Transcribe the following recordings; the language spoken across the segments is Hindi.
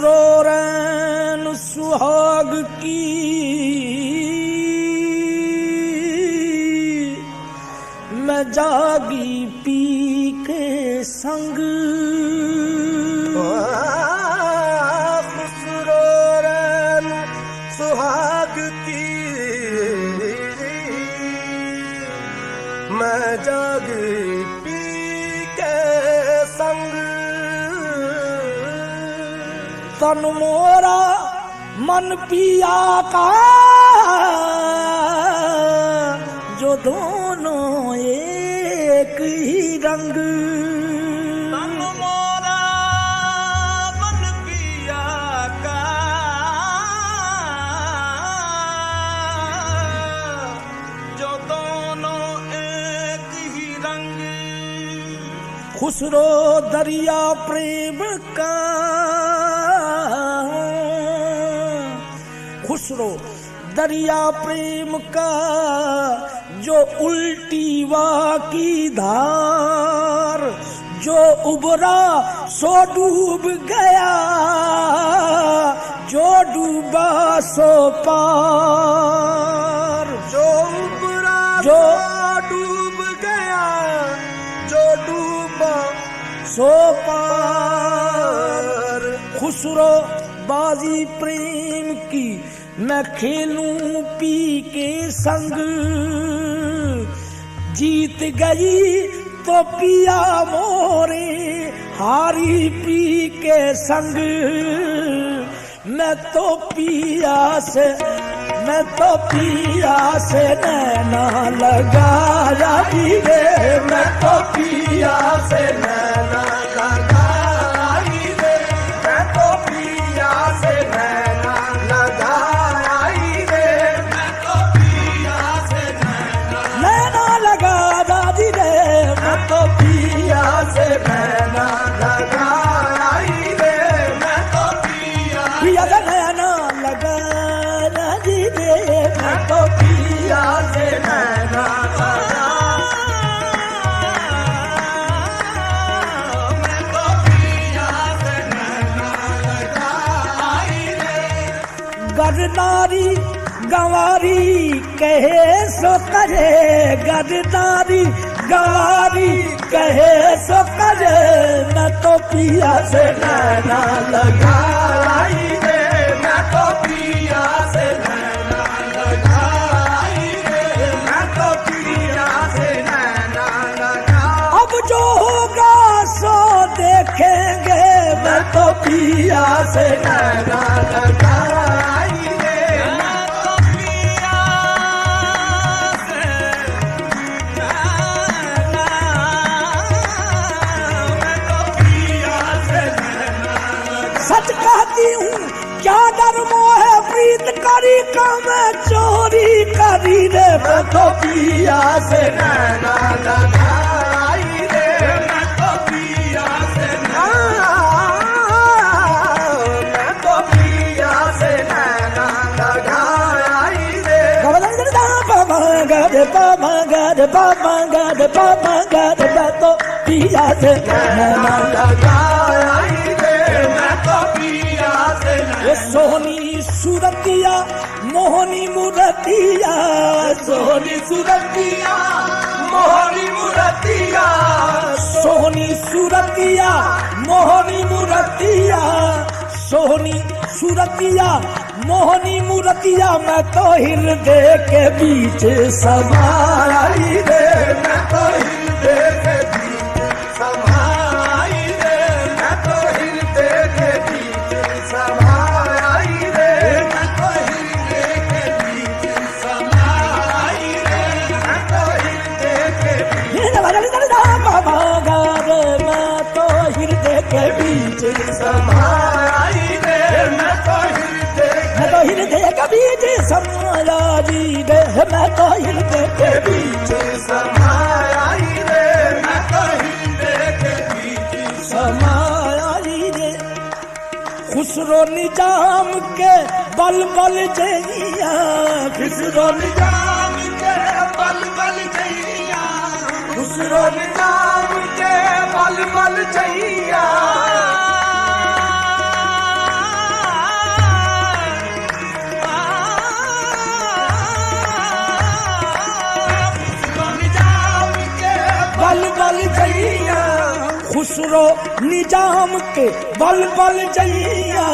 खुसरो रैन सुहाग की मैं जागी पी के संग। खुसरो रैन सुहाग की मैं जागी पी के संग। तन मोरा मन पिया का जो दोनों एक ही रंग। तन मोरा मन पिया का जो दोनों एक ही रंग। खुसरो दरिया प्रेम का, खुसरो दरिया प्रेम का जो उल्टी वा की धार, जो उबरा सो डूब गया, जो डूबा सो पार। जो उबरा जो डूब गया, जो डूबा सो पार। खुसरो बाजी प्रेम की मैं खेलूं पी के संग। जीत गई तो पिया मोरे हारी पी के संग। मैं तो पिया से नैना लगाया भी रे। मैं तो पिया से नैना लगाई रे। मैं तो पिया से नैना लगाई रे। मैं तो पिया से नैना लगा दादी रे। मैं तो पिया से नैना लगाई रे। मैं तो पिया से नैना लगा दादी रे। मैं तो पिया से नैना गरदारी गवारी कहे सो करे। गरदारी गवारी कहे सो करे। मैं तो पिया से नैना लगाई रे। मैं तो पिया से नैना लगाई रे। मैं तो पिया से नैना लगाई। अब जो होगा सो देखेंगे। मैं तो पिया से नैना लगाई रे। मैं तो पिया से नैना, मैं तो पिया से नैना। सच कहती हूँ क्या डर मोह प्रीत करी का मैं चोरी करी रे। मैं तो पिया से नैना लगाई रे। मैं तो पिया से नैना, मैं तो पिया से नैना लगाई रे। मैं तो पिया से नैना लगाई रे। मैं तो पिया से ये सोहनी सूरतिया मोहनी मूरतिया। सोहनी सूरतिया मोहनी मूरतिया। सोहनी सूरतिया मोहनी मूरतिया। सोहनी सूरतिया मोहनी मूरतिया। मैं तो हृदय के बीच समाई रे। मैं तो हृदय के बीच समाई रे। मैं तो हृदय के बीच समाई रे। मैं तो हृदय के बीच समाई रे। मैं तो हृदय के बीच मैं तो हृदय के बीच समाई रे। मैं तो हृदय के बीच समाया जी रे। मैं तो हृदय के बीच समाई रे। मैं तो हृदय के बीच समाया जी रे। खुसरो निजाम के बल बल जइया। खुसरो निजाम के बल बल जइया। खुसरो निजाम के बल बल जइया। खुसरो निजाम के बल बल जैया,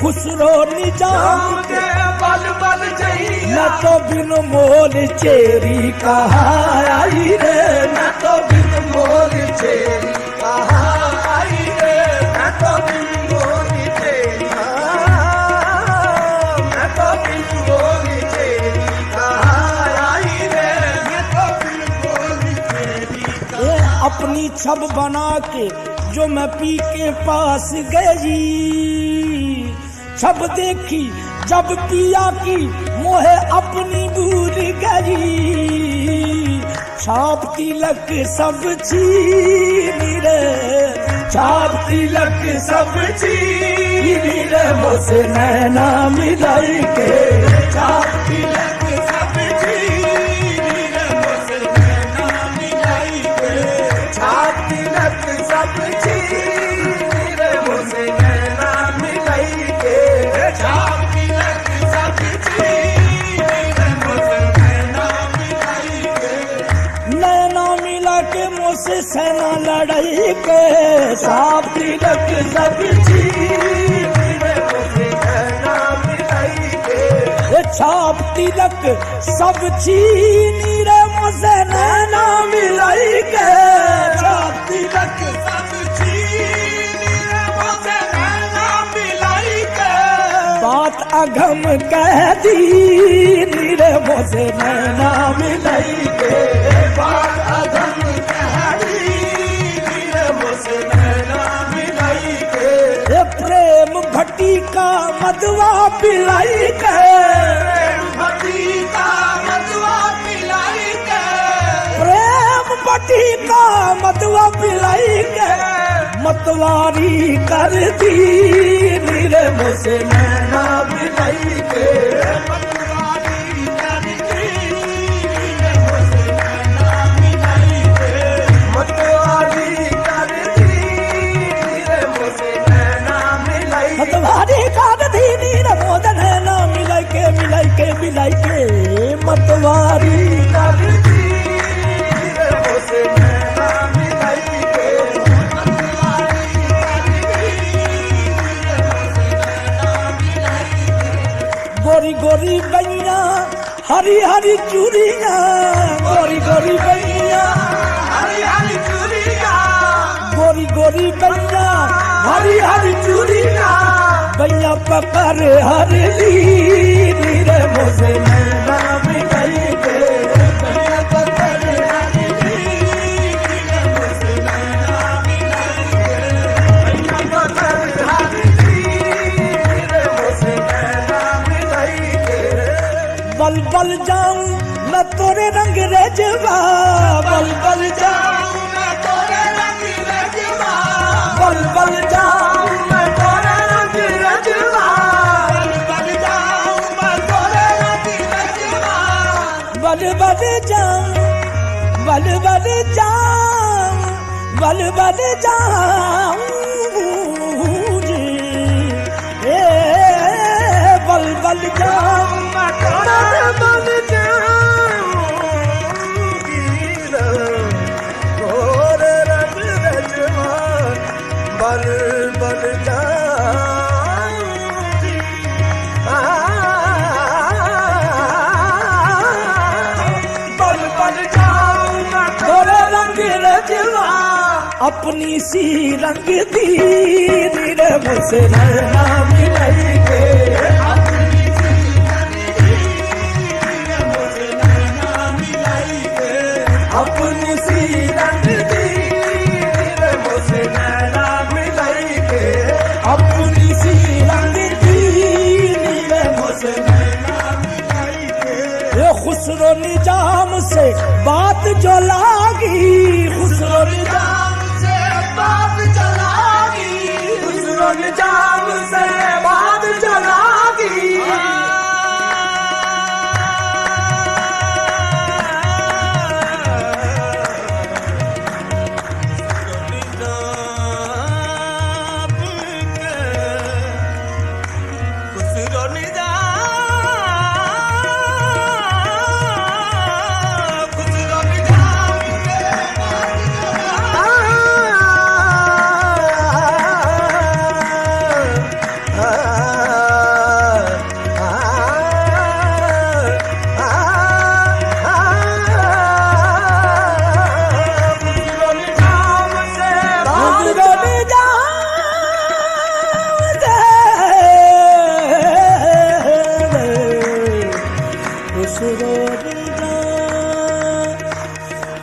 खुसरो निजाम के बल बल जैया, न तो बिन मोल चेरी कहा आई रे, मैं तो बिन मोल चेरी कहा आई रे, मैं तो बिन मोल चेरी, मैं तो बिन मोल चेरी कहा आई रे, मैं तो बिन मोल चेरी कहा। ये अपनी छब बना के जो मैं पी के पास गई, छब देखी जब पिया की मोहे अपनी भूल गई, छाप तिलक सब छीन रे, छाप तिलक सब छीन रे, मुझसे नैना मिलाई के, छाप तिलक सब छीन रे, मुझसे नैना मिलाई के, छाप तिलक सब छीन रे, मुझसे नैना मिलाई के, छाप तिलक सब छीन रे, मुझसे नैना मिलाई के, नैना मिला के मुझसे सेना लड़ाई के, छाप तिलक सब छीन रे, मुझसे नैना मिलाई के, ये छाप तिलक सब छीन रे, मुझसे नैना मिलाई के, छाप तिलक सब छीन रे, मुझसे नैना मिलाई के, बात अगम कह दी रे, मुझसे नैना मिलाई के, बात अधम कह दी रे, मुझसे नैना मिलाई के, ये प्रेम भट्टी का मदवा पिलाई के, भट्टी का मदवा पिलाई के, प्रेम भट्टी का मदवा पिलाई के, मतवारी कर दी रे, मुझसे नैना मिलाई के, मतवारी कर दी रे, मुझसे नैना मिलाई के, मतवारी कर दी रे, मुझसे नैना मिलाई के, मतवारी कर दी रे, मुझसे नैना मिलाई के, मिलाई के, मिलाई के, मतवारी कर दी रे, मुझसे नैना मिलाई के, मतवारी गोरी गोरी बैया हरी हरी चूड़िया, गोरी गोरी बैया हरी हरी चूड़िया, गोरी गोरी बैया हरी हरी चूड़िया, बैया पकड़ हर ली रे, मुझसे नैना मिलाई के, बैया पकड़ हर ली रे, मुझसे नैना मिलाई के, बैया पकड़ हर ली रे, मुझसे नैना मिलाई के, बल बल जाऊं मैं तोरे रंग रेजवा, बल बल जाऊं मैं तोरे रंग रजवा, बल बल जाऊं मैं तोरे रंग रजवा, बल जाऊं मैं तोरे रंग रजवा, बल बल जाऊं, बल बल जाऊं, बल बल जाऊं जी, ए बल बल जाऊं मैं तोरे बल जाऊं तोरे रंग रजवा, बल बल जाऊं बल बल जाऊं मैं तोरे रंग रजवा, अपनी सी रंग दी रे, मुझसे नैना मिलाई के, अपनी सी रंग दी रे, मुझसे नैना मिलाई के, अपनी सी रंग दी रे, मुझसे नैना मिलाई के, अपनी सी रंग दी रे, मुझसे नैना मिलाई के, ये खुसरो निजाम से बात जो लागी, खुसरो निजाम से बात चलागी, खुसरो निजाम से बात चलागी,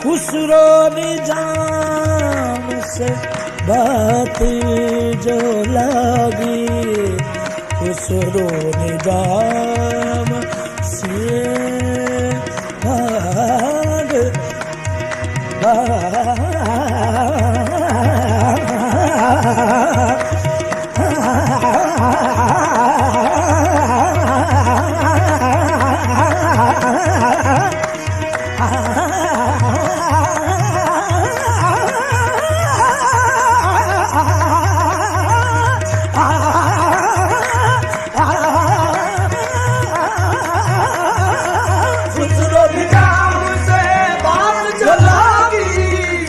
खुसरो निजाम से बात जो लगी, खुसरो निजाम से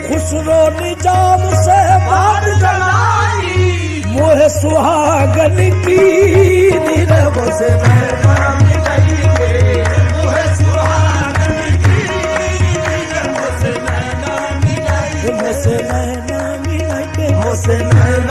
खुसरो निजाम से बात जलाई मोह सुहागन की नीरव से नैना मिलाइए, मोहे सुहागन की नीरव से नैना मिलाइए, मुझसे नैना मिलाके मुझसे नैना